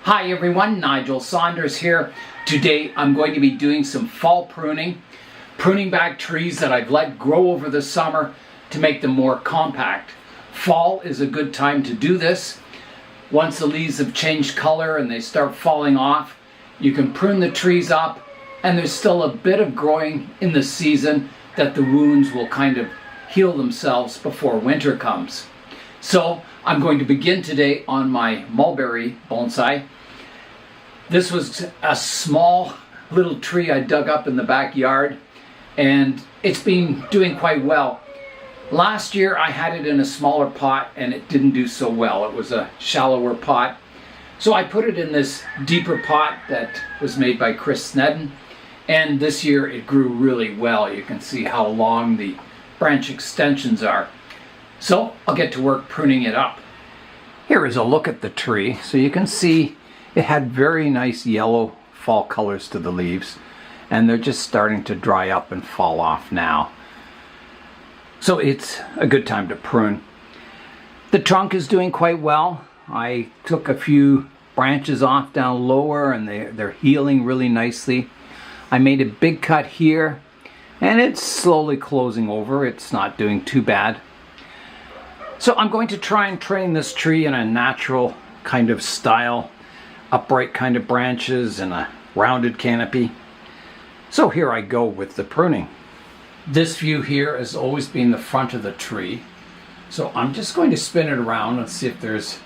Hi everyone, Nigel Saunders here. Today I'm going to be doing some fall pruning back trees that I've let grow over the summer to make them more compact. Fall is a good time to do this. Once the leaves have changed color and they start falling off, you can prune the trees up, and there's still a bit of growing in the season that the wounds will kind of heal themselves before winter comes. So I'm going to begin today on my mulberry bonsai. This was a small little tree I dug up in the backyard, and it's been doing quite well. Last year I had it in a smaller pot and it didn't do so well. It was a shallower pot. So I put it in this deeper pot that was made by Chris Snedden, and this year it grew really well. You can see how long the branch extensions are. So I'll get to work pruning it up. Here is a look at the tree. So you can see it had very nice yellow fall colors to the leaves, and they're just starting to dry up and fall off now. So it's a good time to prune. The trunk is doing quite well. I took a few branches off down lower and they're healing really nicely. I made a big cut here and it's slowly closing over. It's not doing too bad. So I'm going to try and train this tree in a natural kind of style, upright kind of branches and a rounded canopy. So here I go with the pruning. This view here has always been the front of the tree. So I'm just going to spin it around and see if there's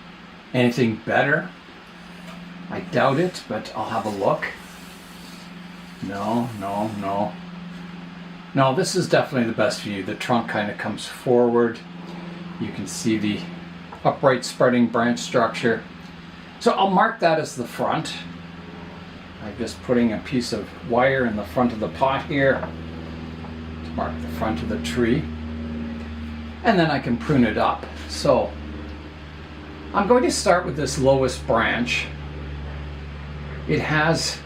anything better. I doubt it, but I'll have a look. No, this is definitely the best view. The trunk kind of comes forward. You can see the upright spreading branch structure. So I'll mark that as the front. I'm just putting a piece of wire in the front of the pot here to mark the front of the tree. And then I can prune it up. So I'm going to start with this lowest branch. It has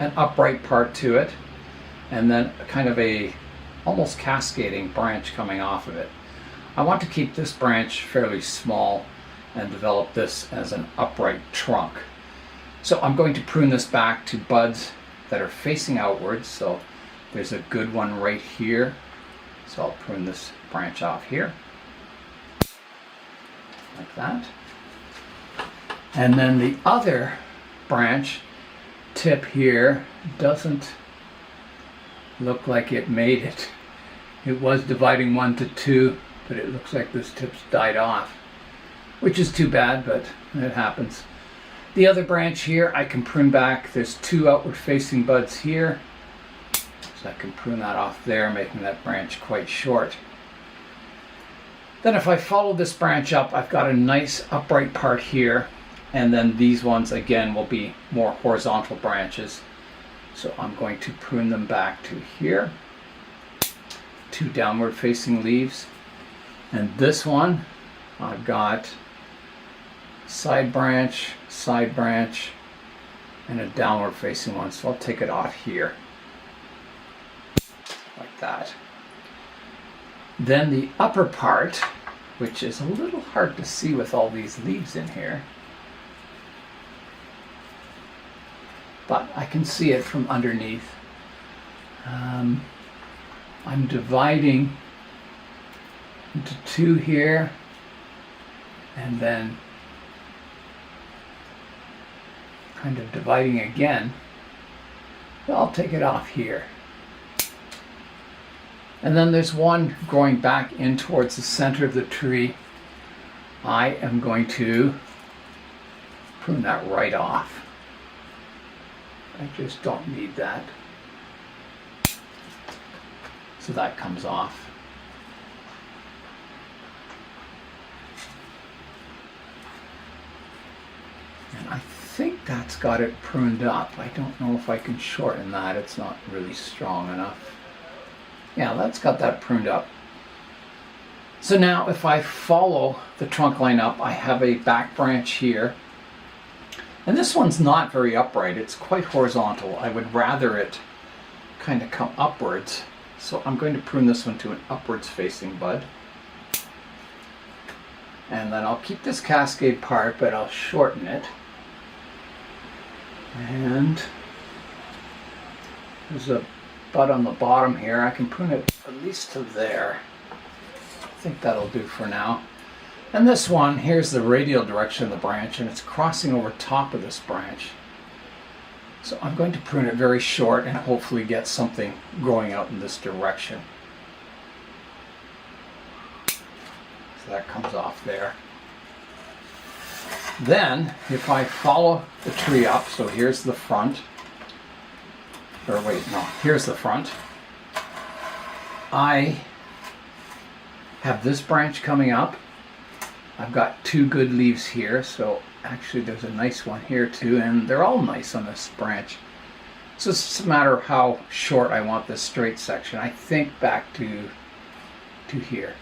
an upright part to it and then kind of a almost cascading branch coming off of it. I want to keep this branch fairly small and develop this as an upright trunk. So I'm going to prune this back to buds that are facing outwards. So there's a good one right here. So I'll prune this branch off here, like that. And then the other branch tip here doesn't look like it made it. It was dividing 1 to 2, but it looks like this tip's died off, which is too bad, but it happens. The other branch here I can prune back. There's 2 outward facing buds here, so I can prune that off there, making that branch quite short. Then if I follow this branch up, I've got a nice upright part here, and then these ones again will be more horizontal branches. So I'm going to prune them back to here. 2 downward facing leaves. And this one, I've got side branch, and a downward facing one. So I'll take it off here, like that. Then the upper part, which is a little hard to see with all these leaves in here, but I can see it from underneath. I'm dividing into 2 here, and then kind of dividing again. So I'll take it off here. And then there's one growing back in towards the center of the tree. I am going to prune that right off. I just don't need that. So that comes off. And I think that's got it pruned up. I don't know if I can shorten that. It's not really strong enough. Yeah, that's got that pruned up. So now if I follow the trunk line up, I have a back branch here. And this one's not very upright. It's quite horizontal. I would rather it kind of come upwards. So I'm going to prune this one to an upwards facing bud. And then I'll keep this cascade part, but I'll shorten it. And there's a bud on the bottom here. I can prune it at least to there. I think that'll do for now. And this one, here's the radial direction of the branch, and it's crossing over top of this branch. So I'm going to prune it very short and hopefully get something growing out in this direction. So that comes off there. Then, if I follow the tree up, so here's the front, or wait, no, here's the front. I have this branch coming up. I've got two good leaves here, so actually there's a nice one here too, and they're all nice on this branch. So it's just a matter of how short I want this straight section. I think back to here.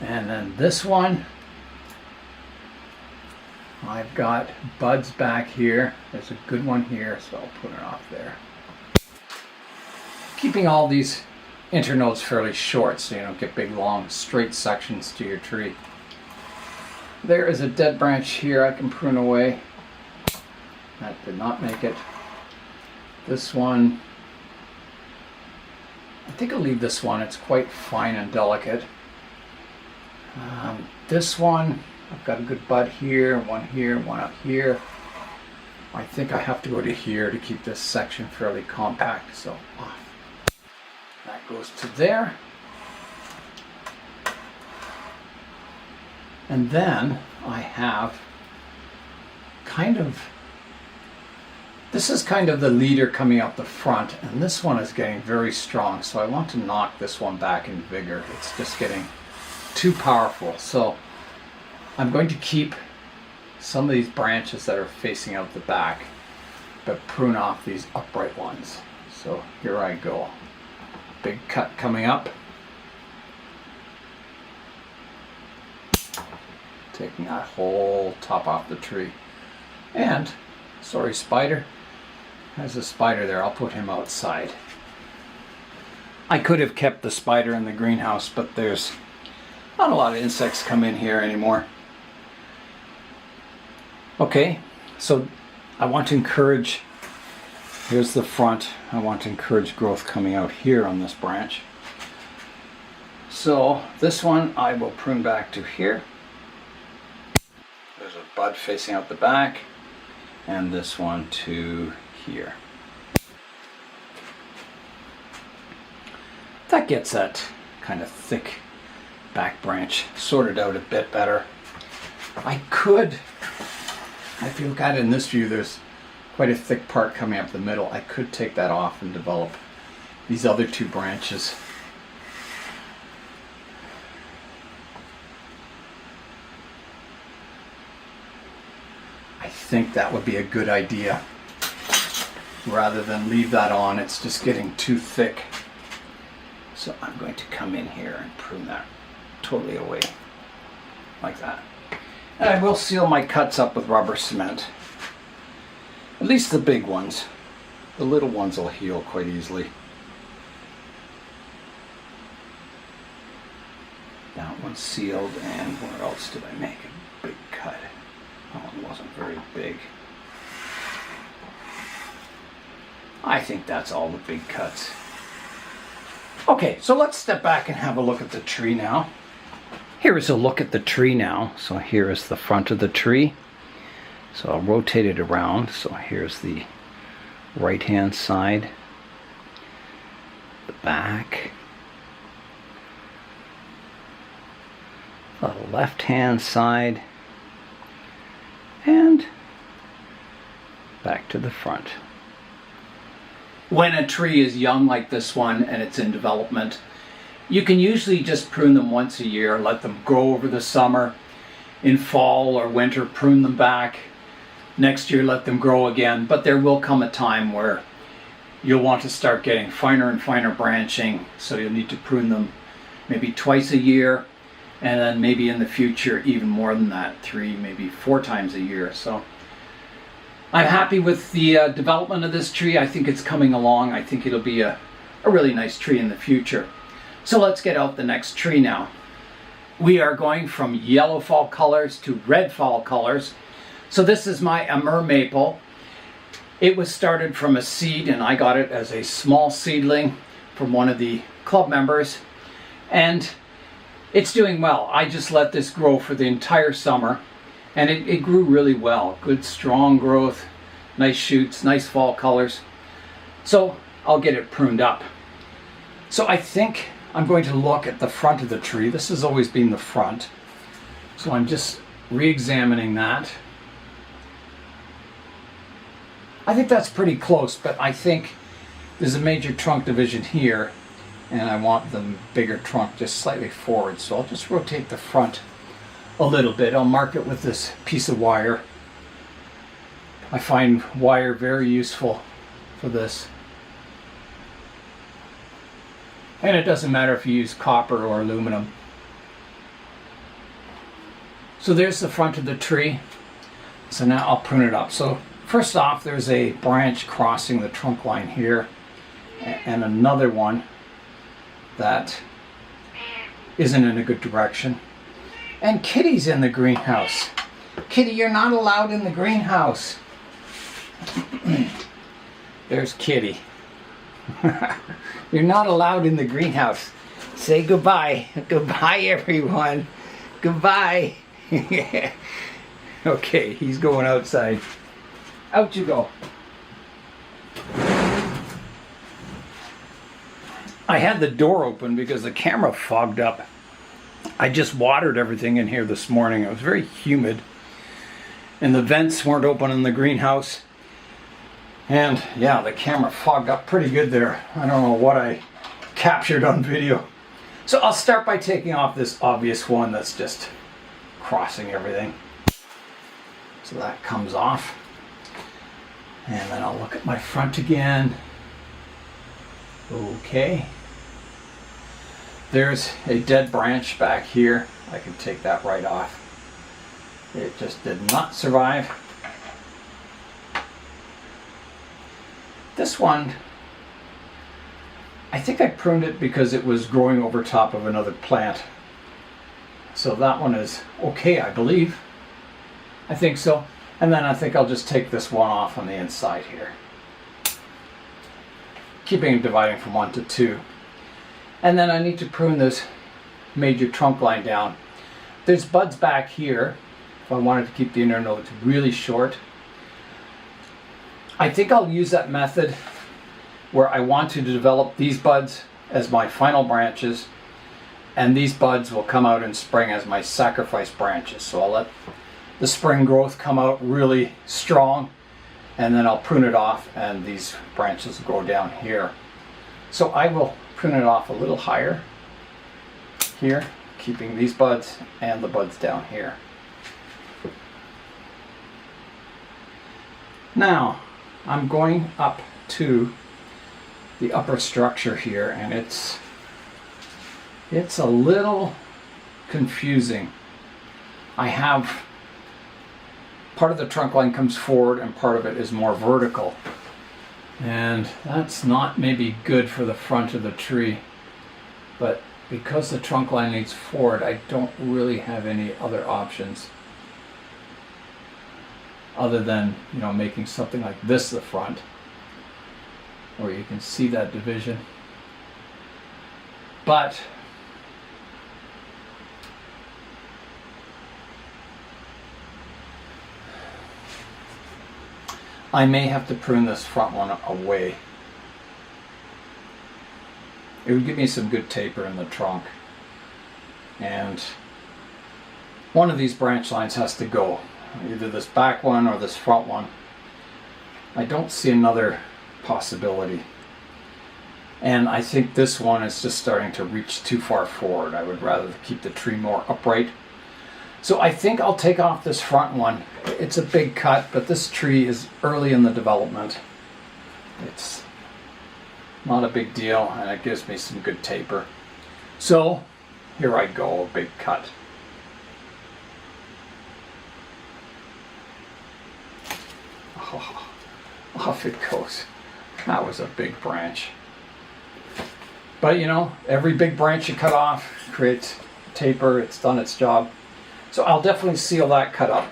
And then this one, I've got buds back here. There's a good one here, so I'll put it off there. Keeping all these internodes fairly short so you don't get big long straight sections to your tree. There is a dead branch here I can prune away. That did not make it. This one, I think I'll leave this one. It's quite fine and delicate. This one, I've got a good bud here, one up here. I think I have to go to here to keep this section fairly compact, so that goes to there. And then I have this is kind of the leader coming out the front, and this one is getting very strong, so I want to knock this one back in vigor. It's just getting too powerful. So I'm going to keep some of these branches that are facing out the back, but prune off these upright ones. So here I go. Big cut coming up. Taking that whole top off the tree. And, sorry spider, there's a spider there. I'll put him outside. I could have kept the spider in the greenhouse, but there's not a lot of insects come in here anymore. Okay, so I want to encourage, here's the front, I want to encourage growth coming out here on this branch. So this one I will prune back to here. There's a bud facing out the back, and this one to here. That gets that kind of thick back branch sorted out a bit better. If you look at it in this view, there's quite a thick part coming up the middle. I could take that off and develop these other two branches. I think that would be a good idea. Rather than leave that on, it's just getting too thick. So I'm going to come in here and prune that totally away, like that. And I will seal my cuts up with rubber cement. At least the big ones. The little ones will heal quite easily. That one's sealed, and where else did I make a big cut? That one wasn't very big. I think that's all the big cuts. Okay, so let's step back and have a look at the tree now. Here is a look at the tree now. So here is the front of the tree. So I'll rotate it around. So here's the right hand side, the back, the left hand side, and back to the front. When a tree is young like this one and it's in development, you can usually just prune them once a year, let them grow over the summer. In fall or winter, prune them back. Next year, let them grow again. But there will come a time where you'll want to start getting finer and finer branching, so you'll need to prune them maybe twice a year, and then maybe in the future even more than that, 3, maybe 4 times a year. So I'm happy with the development of this tree. I think it's coming along. I think it'll be a really nice tree in the future. So let's get out the next tree now. We are going from yellow fall colors to red fall colors. So this is my Amur Maple. It was started from a seed, and I got it as a small seedling from one of the club members. And it's doing well. I just let this grow for the entire summer, and it grew really well. Good strong growth, nice shoots, nice fall colors. So I'll get it pruned up. So I think I'm going to look at the front of the tree. This has always been the front. So I'm just re-examining that. I think that's pretty close, but I think there's a major trunk division here, and I want the bigger trunk just slightly forward. So I'll just rotate the front a little bit. I'll mark it with this piece of wire. I find wire very useful for this. And it doesn't matter if you use copper or aluminum. So there's the front of the tree. So now I'll prune it up. So first off, there's a branch crossing the trunk line here, and another one that isn't in a good direction. And Kitty's in the greenhouse. Kitty, you're not allowed in the greenhouse. There's Kitty. You're not allowed in the greenhouse. Say goodbye. Goodbye, everyone. Goodbye. Okay, he's going outside. Out you go. I had the door open because the camera fogged up. I just watered everything in here this morning. It was very humid, and the vents weren't open in the greenhouse. And yeah, the camera fogged up pretty good there. I don't know what I captured on video. So I'll start by taking off this obvious one that's just crossing everything. So that comes off. And then I'll look at my front again. Okay. There's a dead branch back here. I can take that right off. It just did not survive. This one, I think I pruned it because it was growing over top of another plant. So that one is okay, I believe. I think so. And then I think I'll just take this one off on the inside here. Keeping it dividing from 1 to 2. And then I need to prune this major trunk line down. There's buds back here if I wanted to keep the inner nodes really short. I think I'll use that method where I want to develop these buds as my final branches, and these buds will come out in spring as my sacrifice branches. So I'll let the spring growth come out really strong, and then I'll prune it off, and these branches will go down here. So I will prune it off a little higher here, keeping these buds and the buds down here. Now I'm going up to the upper structure here, and it's a little confusing. I have part of the trunk line comes forward and part of it is more vertical, and that's not maybe good for the front of the tree, but because the trunk line leads forward, I don't really have any other options other than, you know, making something like this the front, where you can see that division. But I may have to prune this front one away. It would give me some good taper in the trunk, and one of these branch lines has to go. Either this back one or this front one. I don't see another possibility. And I think this one is just starting to reach too far forward. I would rather keep the tree more upright. So I think I'll take off this front one. It's a big cut, but this tree is early in the development. It's not a big deal, and it gives me some good taper. So here I go, a big cut. Oh, off it goes. That was a big branch. But you know, every big branch you cut off creates taper. It's done its job. So I'll definitely seal that cut up.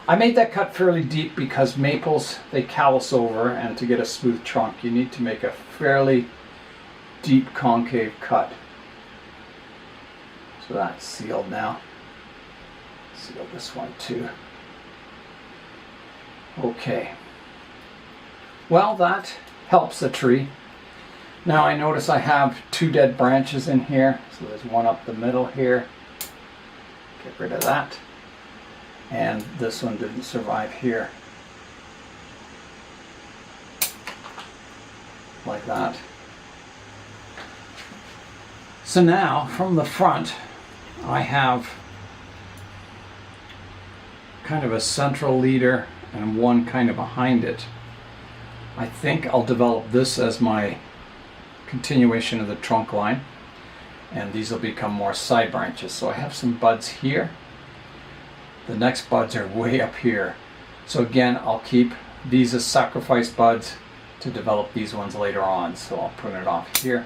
I made that cut fairly deep because maples, they callus over, and to get a smooth trunk you need to make a fairly deep concave cut. So that's sealed now. Seal this one too. Okay. Well, that helps the tree. Now I notice I have 2 dead branches in here. So there's one up the middle here. Get rid of that. And this one didn't survive here. Like that. So now, from the front, I have kind of a central leader and one kind of behind it. I think I'll develop this as my continuation of the trunk line, and these will become more side branches. So I have some buds here. The next buds are way up here. So again, I'll keep these as sacrifice buds to develop these ones later on. So I'll prune it off here.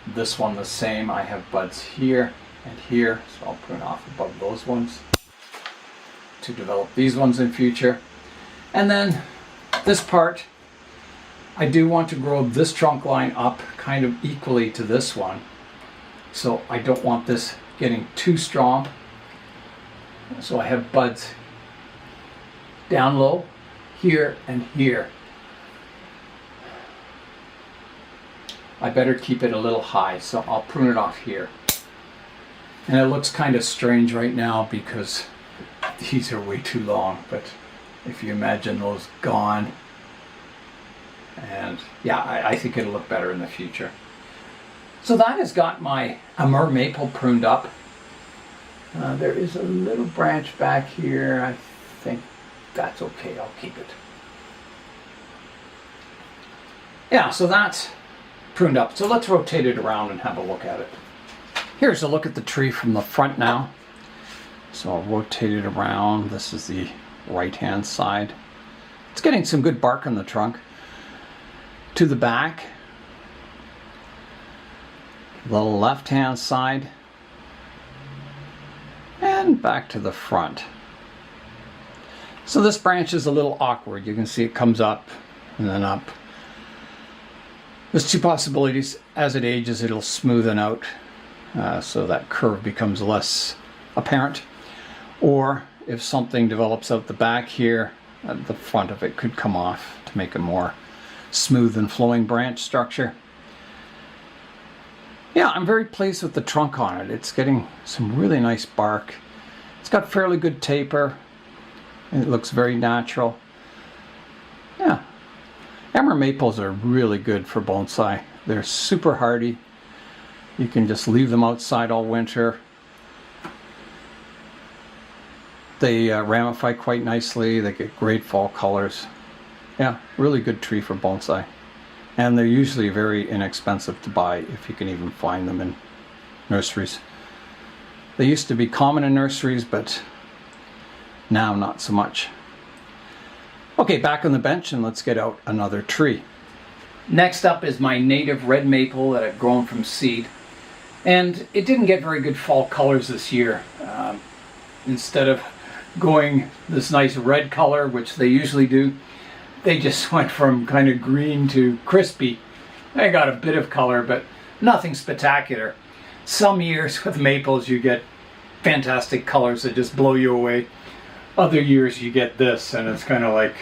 This one the same. I have buds here and here, so I'll prune off above those ones to develop these ones in future. And then this part, I do want to grow this trunk line up kind of equally to this one. So I don't want this getting too strong. So I have buds down low, here and here. I better keep it a little high, so I'll prune it off here. And it looks kind of strange right now because these are way too long, but if you imagine those gone, and yeah, I think it'll look better in the future. So that has got my Amur Maple pruned up. There is a little branch back here. I think that's okay. I'll keep it. Yeah, so that's pruned up. So let's rotate it around and have a look at it. Here's a look at the tree from the front now. So I'll rotate it around. This is the right-hand side. It's getting some good bark on the trunk. To the back, the left-hand side, and back to the front. So this branch is a little awkward. You can see it comes up and then up. There's 2 possibilities. As it ages, it'll smoothen out so that curve becomes less apparent. Or if something develops out the back here, the front of it could come off to make a more smooth and flowing branch structure. Yeah, I'm very pleased with the trunk on it. It's getting some really nice bark. It's got fairly good taper. It looks very natural. Yeah. Amur maples are really good for bonsai. They're super hardy. You can just leave them outside all winter. They ramify quite nicely. They get great fall colors. Yeah, really good tree for bonsai. And they're usually very inexpensive to buy if you can even find them in nurseries. They used to be common in nurseries, but now not so much. Okay, back on the bench and let's get out another tree. Next up is my native red maple that I've grown from seed. And it didn't get very good fall colors this year. Instead of going this nice red color, which they usually do, they just went from kind of green to crispy. They got a bit of color, but nothing spectacular. Some years with maples you get fantastic colors that just blow you away. Other years you get this and it's kind of like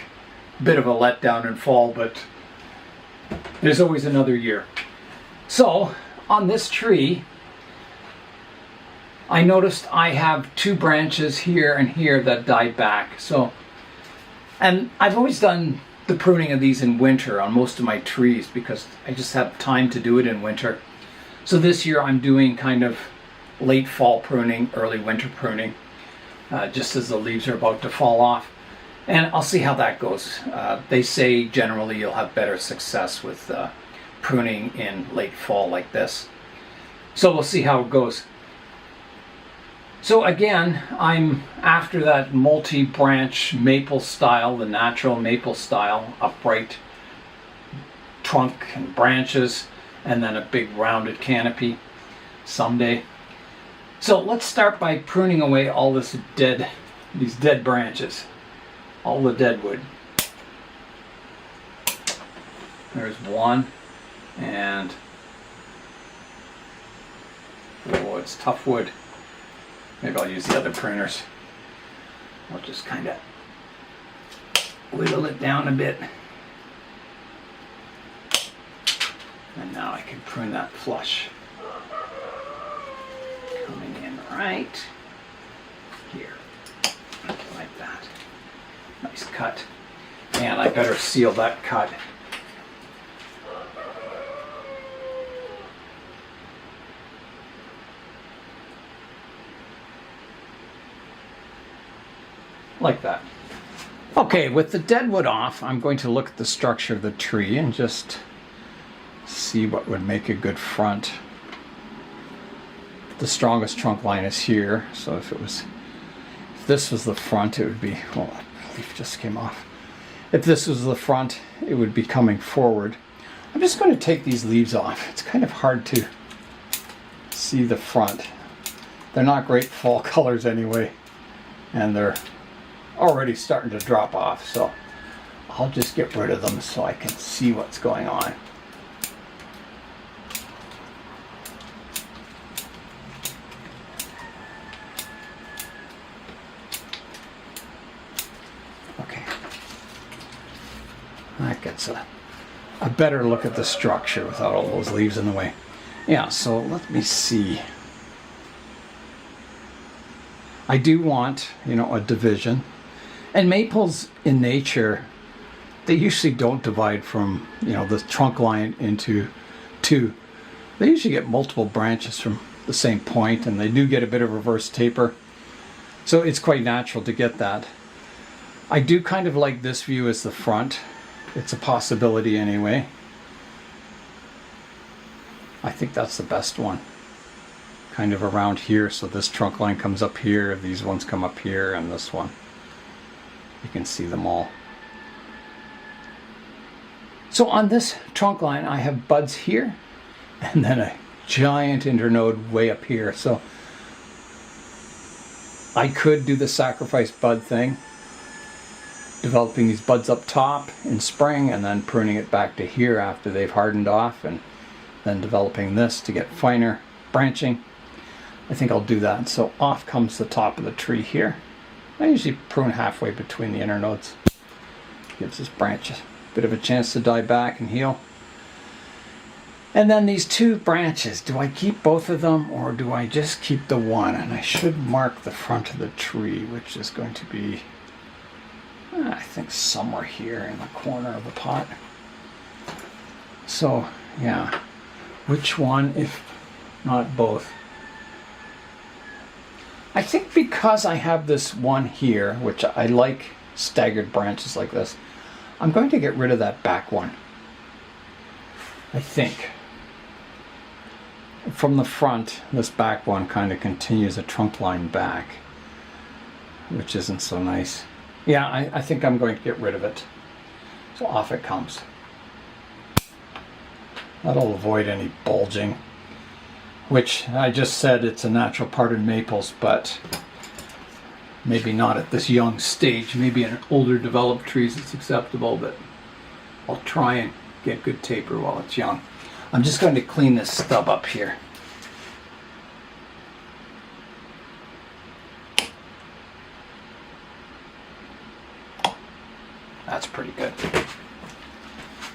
a bit of a letdown in fall, but there's always another year. So on this tree, I noticed I have 2 branches here and here that died back. And I've always done the pruning of these in winter on most of my trees because I just have time to do it in winter. So this year I'm doing kind of late fall pruning, early winter pruning, just as the leaves are about to fall off. And I'll see how that goes. They say generally you'll have better success with pruning in late fall like this. So we'll see how it goes. So again, I'm after that multi-branch maple style, the natural maple style, upright trunk and branches, and then a big rounded canopy someday. So let's start by pruning away all this dead these dead branches, all the dead wood. There's one, and oh, it's tough wood. Maybe I'll use the other pruners. I'll just kind of whittle it down a bit. And now I can prune that flush. Coming in right here, like that. Nice cut. And I better seal that cut. Like that. Okay, with the dead wood off, I'm going to look at the structure of the tree and just see what would make a good front. The strongest trunk line is here, so if this was the front, it would be, well, that leaf just came off. If this was the front, it would be coming forward. I'm just going to take these leaves off. It's kind of hard to see the front. They're not great fall colors anyway, and they're already starting to drop off, so I'll just get rid of them so I can see what's going on. Okay, that gets a better look at the structure without all those leaves in the way. Yeah, so let me see. I do want, a division. And maples in nature, they usually don't divide from, the trunk line into two. They usually get multiple branches from the same point, and they do get a bit of reverse taper. So it's quite natural to get that. I do kind of like this view as the front. It's a possibility anyway. I think that's the best one. Kind of around here, so this trunk line comes up here, these ones come up here, and this one. You can see them all. So on this trunk line, I have buds here, and then a giant internode way up here. So I could do the sacrifice bud thing, developing these buds up top in spring, and then pruning it back to here after they've hardened off, and then developing this to get finer branching. I think I'll do that. So off comes the top of the tree here. I usually prune halfway between the internodes. Gives this branch a bit of a chance to die back and heal. And then these two branches, do I keep both of them or do I just keep the one? And I should mark the front of the tree, which is going to be, I think, somewhere here in the corner of the pot. So, yeah, which one if not both? I think because I have this one here, which I like staggered branches like this, I'm going to get rid of that back one. I think. From the front, this back one kind of continues a trunk line back, which isn't so nice. Yeah, I think I'm going to get rid of it. So off it comes. That'll avoid any bulging. Which I just said it's a natural part in maples, but maybe not at this young stage. Maybe in older developed trees it's acceptable, but I'll try and get good taper while it's young. I'm just going to clean this stub up here. That's pretty good.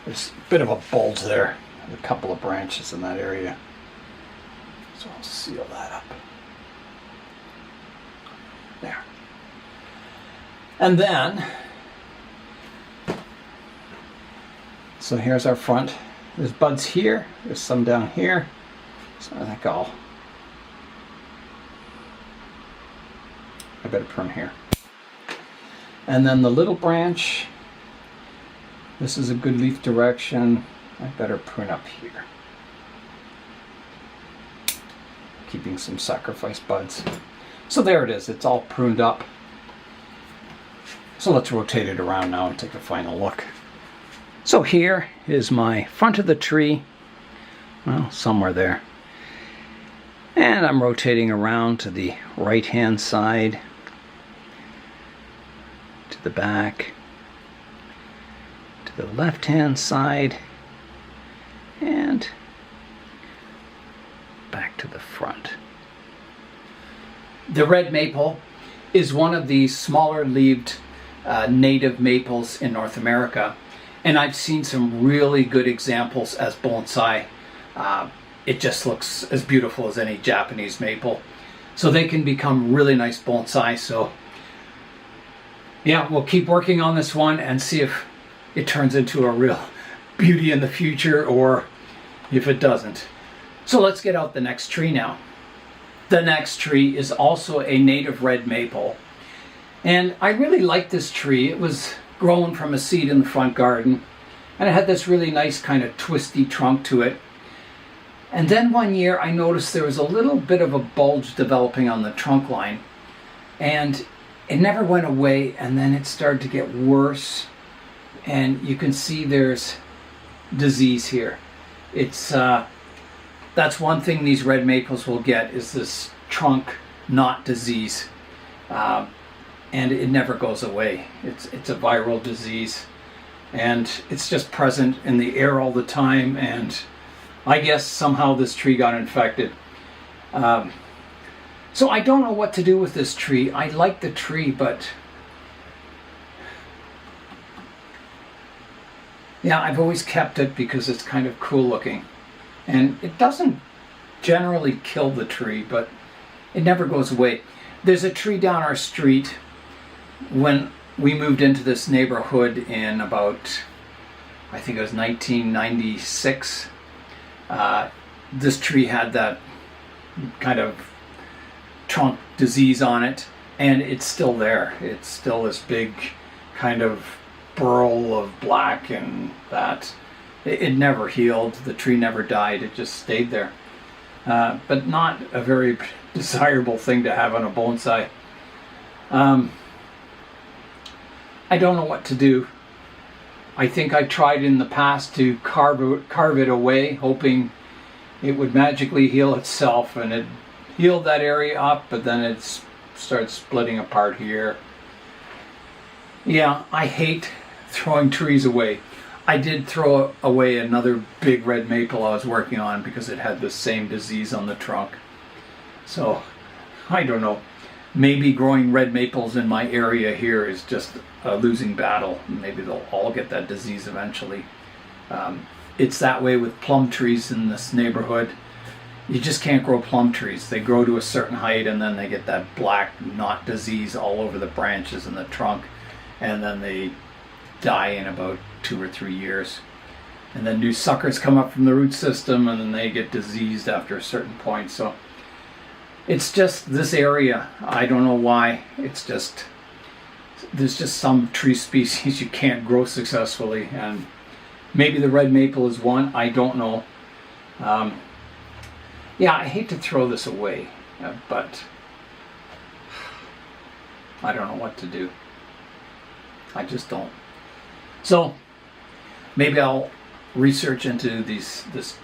There's a bit of a bulge there, a couple of branches in that area. So I'll seal that up. There. And then, so here's our front. There's buds here, there's some down here. So I think I better prune here. And then the little branch, this is a good leaf direction. I better prune up here. Keeping some sacrifice buds. So there it is, it's all pruned up. So let's rotate it around now and take a final look. So here is my front of the tree, well, somewhere there. And I'm rotating around to the right hand side. the back to the left-hand side and back to the front. The red maple is one of the smaller leaved native maples in North America, and I've seen some really good examples as bonsai. It just looks as beautiful as any Japanese maple, so they can become really nice bonsai. So yeah, we'll keep working on this one and see if it turns into a real beauty in the future or if it doesn't. So let's get out the next tree now. The next tree is also a native red maple, and I really like this tree. It was grown from a seed in the front garden, and it had this really nice kind of twisty trunk to it. And then one year I noticed there was a little bit of a bulge developing on the trunk line, and it never went away, and then it started to get worse, and you can see there's disease here. It's that's one thing these red maples will get, is this trunk knot disease, and it never goes away. It's a viral disease, and it's just present in the air all the time, and I guess somehow this tree got infected. So I don't know what to do with this tree. I like the tree, but yeah, I've always kept it because it's kind of cool looking. And it doesn't generally kill the tree, but it never goes away. There's a tree down our street. When we moved into this neighborhood in about, I think it was 1996, this tree had that kind of trunk disease on it, and it's still there. It's still this big kind of burl of black, and that it never healed. The tree never died. It just stayed there. But not a very desirable thing to have on a bonsai. I don't know what to do. I think I tried in the past to carve it away, hoping it would magically heal itself, and it healed that area up, but then it starts splitting apart here. Yeah, I hate throwing trees away. I did throw away another big red maple I was working on because it had the same disease on the trunk. So, I don't know. Maybe growing red maples in my area here is just a losing battle. Maybe they'll all get that disease eventually. It's that way with plum trees in this neighborhood. You just can't grow plum trees. They grow to a certain height, and then they get that black knot disease all over the branches and the trunk, and then they die in about 2 or 3 years. And then new suckers come up from the root system, and then they get diseased after a certain point. So it's just this area. I don't know why. It's just, there's just some tree species you can't grow successfully, and maybe the red maple is one. I don't know. Yeah, I hate to throw this away, but I don't know what to do. I just don't. So maybe I'll research into this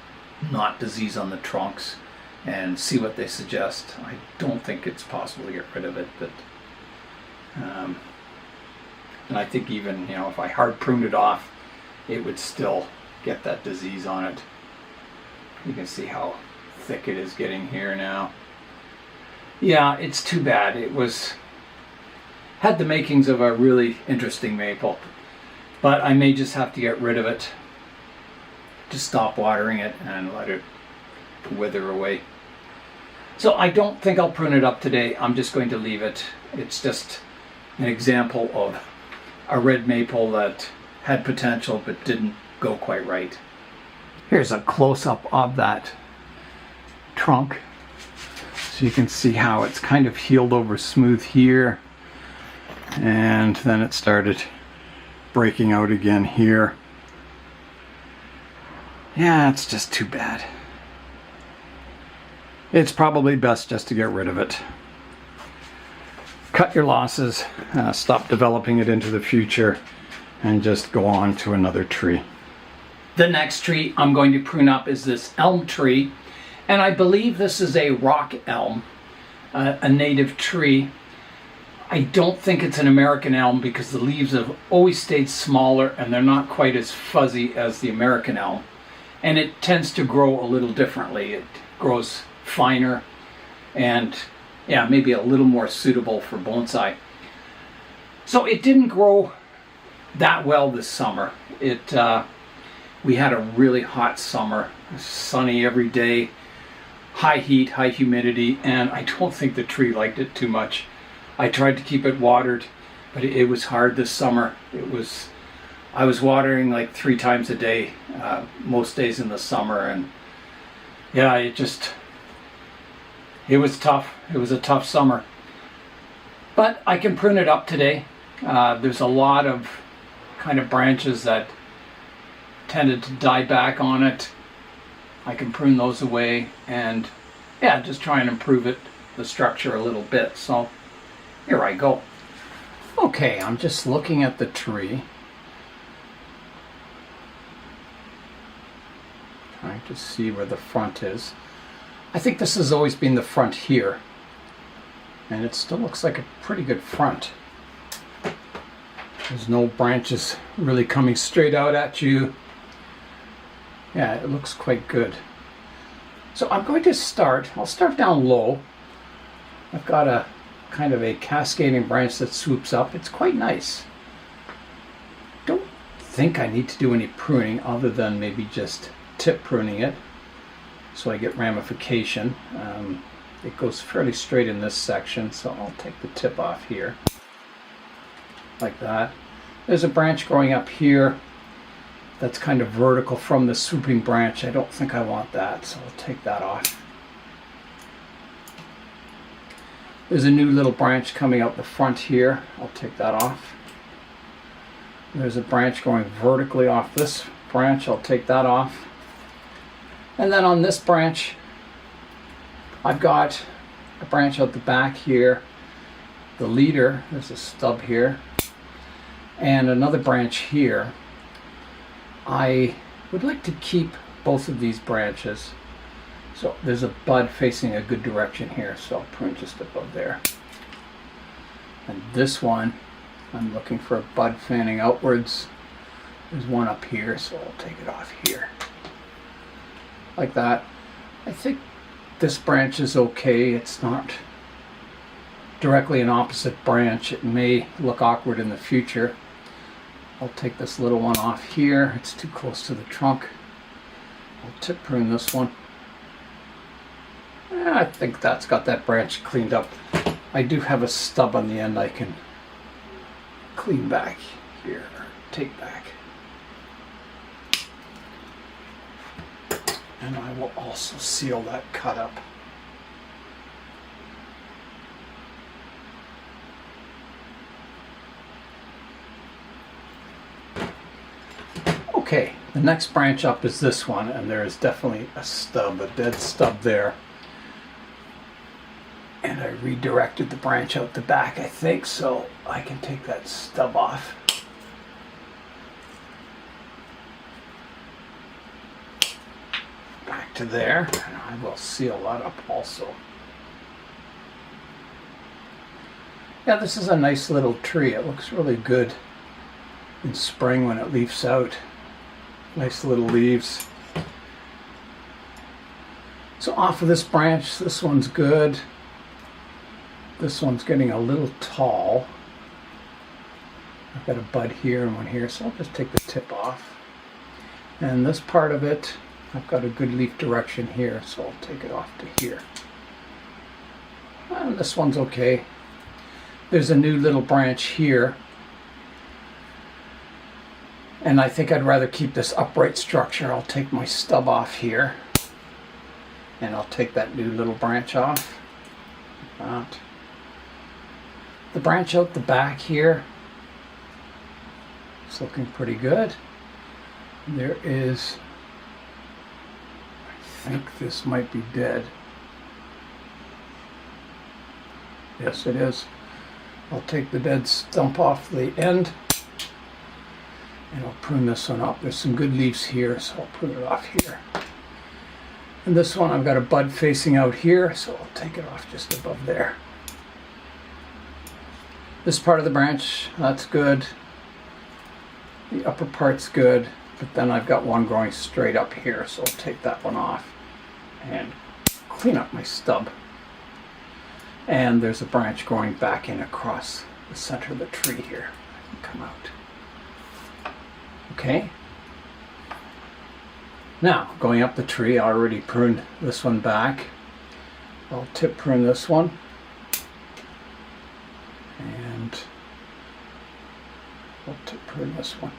knot disease on the trunks and see what they suggest. I don't think it's possible to get rid of it, but and I think even, you know, if I hard pruned it off, it would still get that disease on it. You can see how thick it is getting here now. Yeah, it's too bad. It had the makings of a really interesting maple, but I may just have to get rid of it. Just stop watering it and let it wither away. So I don't think I'll prune it up today. I'm just going to leave it. It's just an example of a red maple that had potential but didn't go quite right. Here's a close-up of that trunk, so you can see how it's kind of healed over smooth here, and then it started breaking out again here. Yeah, it's just too bad. It's probably best just to get rid of it. Cut your losses, stop developing it into the future, and just go on to another tree. The next tree I'm going to prune up is this elm tree, and I believe this is a rock elm, a native tree. I don't think it's an American elm because the leaves have always stayed smaller and they're not quite as fuzzy as the American elm. And it tends to grow a little differently. It grows finer and yeah, maybe a little more suitable for bonsai. So it didn't grow that well this summer. We had a really hot summer, sunny every day, high heat, high humidity, and I don't think the tree liked it too much. I tried to keep it watered, but it was hard this summer. I was watering like 3 times a day, most days in the summer, and yeah, it was tough. It was a tough summer. But I can prune it up today. There's a lot of kind of branches that tended to die back on it. I can prune those away and yeah, just try and improve the structure a little bit. So here I go. Okay, I'm just looking at the tree, trying to see where the front is. I think this has always been the front here, and it still looks like a pretty good front. There's no branches really coming straight out at you. Yeah, it looks quite good. So I'm going to I'll start down low. I've got a kind of a cascading branch that swoops up. It's quite nice. Don't think I need to do any pruning other than maybe just tip pruning it so I get ramification. It goes fairly straight in this section, so I'll take the tip off here like that. There's a branch growing up here that's kind of vertical from the swooping branch. I don't think I want that, so I'll take that off. There's a new little branch coming out the front here. I'll take that off. There's a branch going vertically off this branch. I'll take that off. And then on this branch, I've got a branch out the back here. The leader, there's a stub here, and another branch here. I would like to keep both of these branches. So there's a bud facing a good direction here, so I'll prune just above there. And this one, I'm looking for a bud fanning outwards. There's one up here, so I'll take it off here. Like that. I think this branch is okay. It's not directly an opposite branch. It may look awkward in the future. I'll take this little one off here. It's too close to the trunk. I'll tip prune this one. I think that's got that branch cleaned up. I do have a stub on the end I can clean back here, or take back. And I will also seal that cut up. Okay, the next branch up is this one, and there is definitely a stub, a dead stub there. And I redirected the branch out the back, I think, so I can take that stub off. Back to there, and I will seal that up also. Yeah, this is a nice little tree. It looks really good in spring when it leaves out. Nice little leaves. So off of this branch, this one's good. This one's getting a little tall. I've got a bud here and one here, so I'll just take the tip off. And this part of it, I've got a good leaf direction here, so I'll take it off to here. And this one's okay. There's a new little branch here. And I think I'd rather keep this upright structure. I'll take my stub off here. And I'll take that new little branch off. Like that. The branch out the back here, it's looking pretty good. There is, I think this might be dead. Yes, it is. I'll take the dead stump off the end and I'll prune this one up. There's some good leaves here, so I'll prune it off here. And this one I've got a bud facing out here, so I'll take it off just above there. This part of the branch, that's good. The upper part's good, but then I've got one growing straight up here, so I'll take that one off and clean up my stub. And there's a branch growing back in across the center of the tree here. I can come out. Okay. Now, going up the tree, I already pruned this one back. I'll tip prune this one. And I'll tip prune this one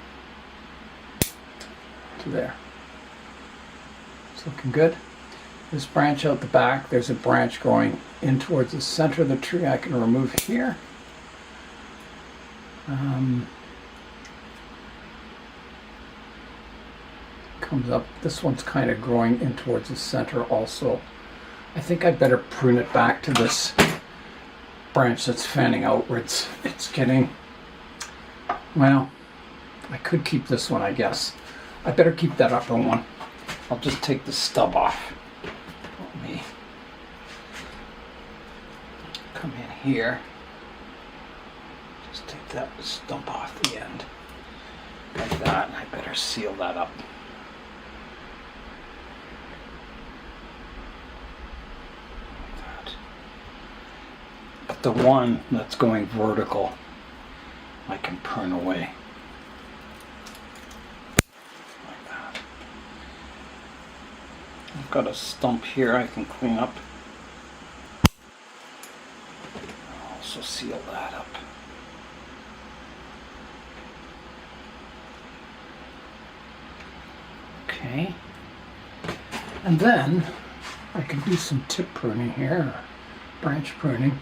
to there. It's looking good. This branch out the back, there's a branch growing in towards the center of the tree I can remove here. Comes up, this one's kind of growing in towards the center also. I think I'd better prune it back to this branch that's fanning outwards. It's getting, well, I could keep this one, I guess. I better keep that upper one. I'll just take the stub off. Let me come in here. Just take that stump off the end. Like that, and I better seal that up. Like that. But the one that's going vertical, I can prune away. I've got a stump here I can clean up. I'll also seal that up. Okay. And then I can do some tip pruning here, branch pruning.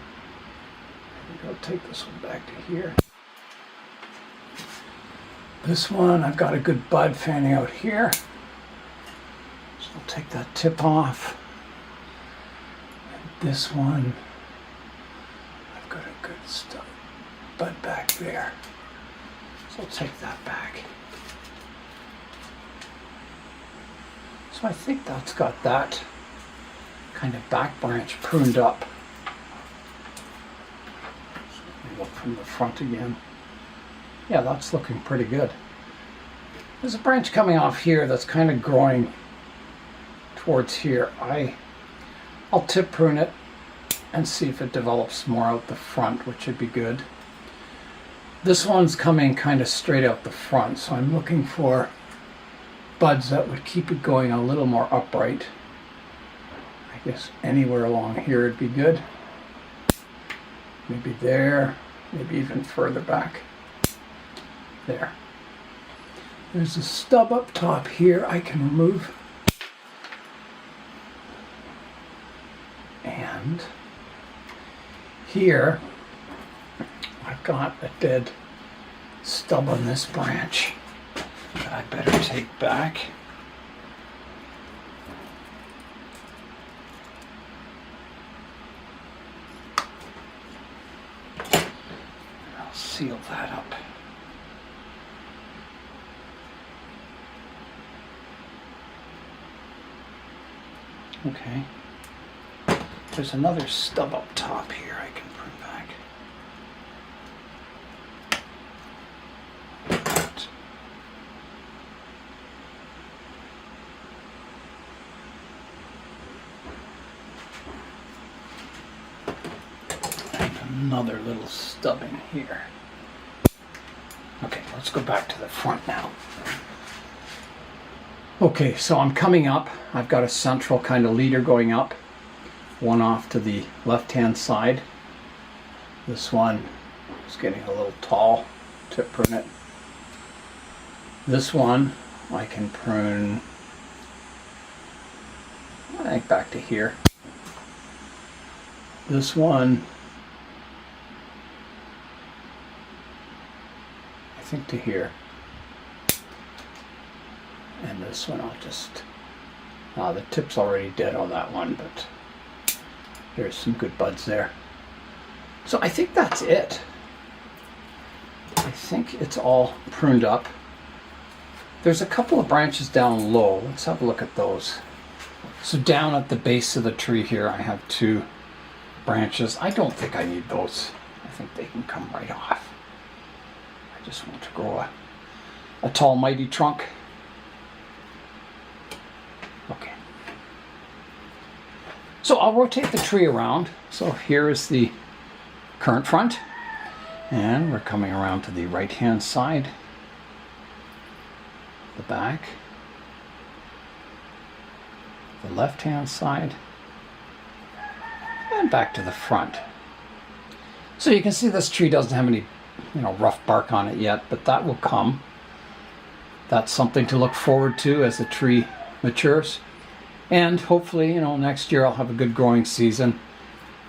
I'll take this one back to here. This one, I've got a good bud fanning out here. I'll take that tip off. And this one, I've got a good bud back there. So I'll take that back. So I think that's got that kind of back branch pruned up. So let me look from the front again. Yeah, that's looking pretty good. There's a branch coming off here that's kind of growing towards here. I'll tip prune it and see if it develops more out the front, which would be good. This one's coming kind of straight out the front, so I'm looking for buds that would keep it going a little more upright. I guess anywhere along here would be good. Maybe there, maybe even further back. There. There's a stub up top here I can remove. And here I've got a dead stub on this branch that I better take back. I'll seal that up. Okay. There's another stub up top here I can prune back. And another little stub in here. Okay, let's go back to the front now. Okay, so I'm coming up. I've got a central kind of leader going up. One off to the left-hand side. This one is getting a little tall. Tip prune it. This one I can prune, I think, back to here. This one, I think, to here. And this one I'll just, the tip's already dead on that one, but there's some good buds there. So I think that's it. I think it's all pruned up. There's a couple of branches down low. Let's have a look at those. So down at the base of the tree here, I have two branches. I don't think I need those I think they can come right off. I just want to grow a tall, mighty trunk. Okay. So I'll rotate the tree around. So here is the current front. And we're coming around to the right-hand side. The back. The left-hand side. And back to the front. So you can see this tree doesn't have any, rough bark on it yet, but that will come. That's something to look forward to as the tree matures. And hopefully, next year I'll have a good growing season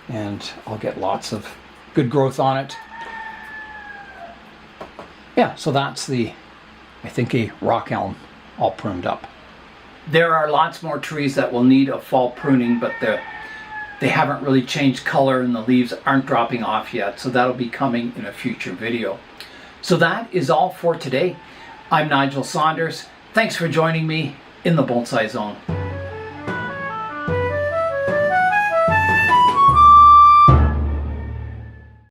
and I'll get lots of good growth on it. Yeah, so that's I think a rock elm all pruned up. There are lots more trees that will need a fall pruning, but they haven't really changed color and the leaves aren't dropping off yet, so that'll be coming in a future video. So that is all for today. I'm Nigel Saunders. Thanks for joining me in the Bonsai Zone.